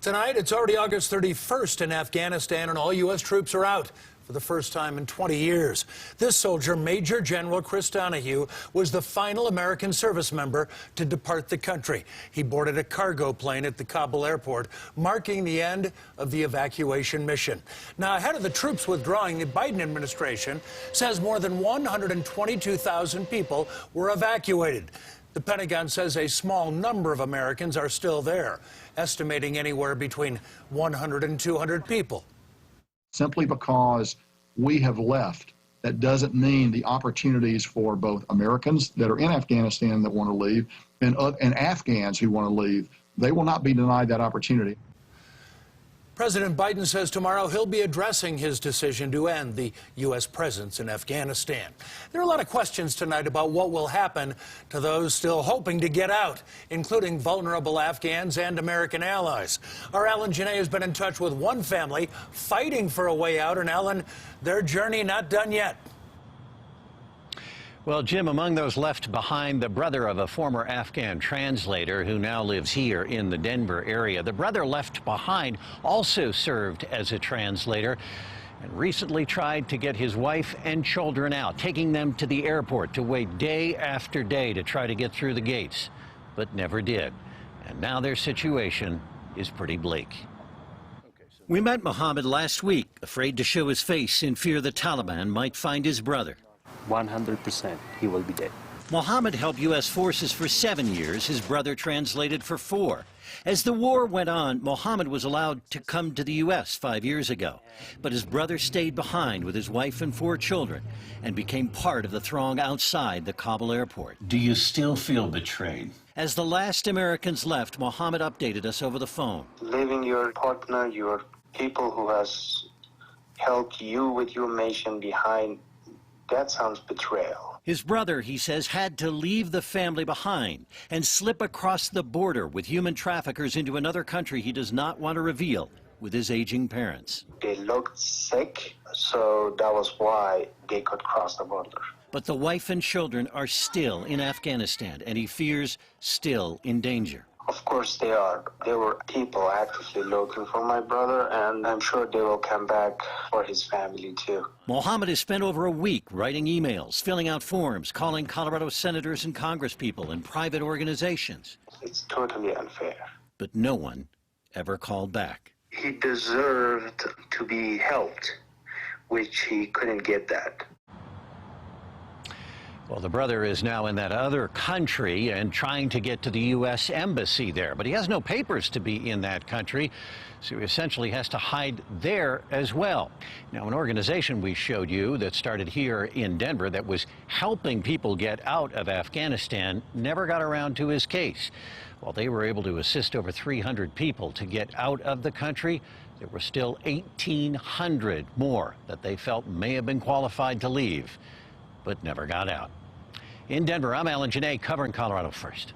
Tonight, it's already August 31st in Afghanistan, and all U.S. troops are out for the first time in 20 years. This soldier, Major General Chris Donahue, was the final American service member to depart the country. He boarded a cargo plane at the Kabul airport, marking the end of the evacuation mission. Now, ahead of the troops withdrawing, the Biden administration says more than 122,000 people were evacuated. The Pentagon says a small number of Americans are still there, estimating anywhere between 100 and 200 people. Simply because we have left, that doesn't mean the opportunities for both Americans that are in Afghanistan that want to leave and Afghans who want to leave, they will not be denied that opportunity. President Biden says tomorrow he'll be addressing his decision to end the U.S. presence in Afghanistan. There are a lot of questions tonight about what will happen to those still hoping to get out, including vulnerable Afghans and American allies. Our Alan Janae has been in touch with one family fighting for a way out, and Alan, their journey not done yet. Well, Jim, among those left behind, the brother of a former Afghan translator who now lives here in the Denver area. The brother left behind also served as a translator and recently tried to get his wife and children out, taking them to the airport to wait day after day to try to get through the gates, but never did. And now their situation is pretty bleak. We met Mohammed last week, afraid to show his face in fear the Taliban might find his brother. 100% he will be dead. Mohammed helped U.S. forces for 7 years. His brother translated for 4. As the war went on, Mohammed was allowed to come to the U.S. 5 years ago. But his brother stayed behind with his wife and 4 children and became part of the throng outside the Kabul airport. Do you still feel betrayed? As the last Americans left, Mohammed updated us over the phone. Leaving your partner, your people who has helped you with your mission behind, that sounds betrayal. His brother, he says, had to leave the family behind and slip across the border with human traffickers into another country he does not want to reveal with his aging parents. They looked sick, so that was why they could cross the border. But the wife and children are still in Afghanistan, and he fears still in danger. Of course they are. There were people actively looking for my brother, and I'm sure they will come back for his family too. Mohammed has spent over a week writing emails, filling out forms, calling Colorado senators and congresspeople and private organizations. It's totally unfair. But no one ever called back. He deserved to be helped, which he couldn't get that. Well, the brother is now in that other country and trying to get to the U.S. embassy there, but he has no papers to be in that country, so he essentially has to hide there as well. Now, an organization we showed you that started here in Denver that was helping people get out of Afghanistan never got around to his case. While they were able to assist over 300 people to get out of the country, there were still 1,800 more that they felt may have been qualified to leave, but never got out. In Denver, I'm Alan Janae, covering Colorado First.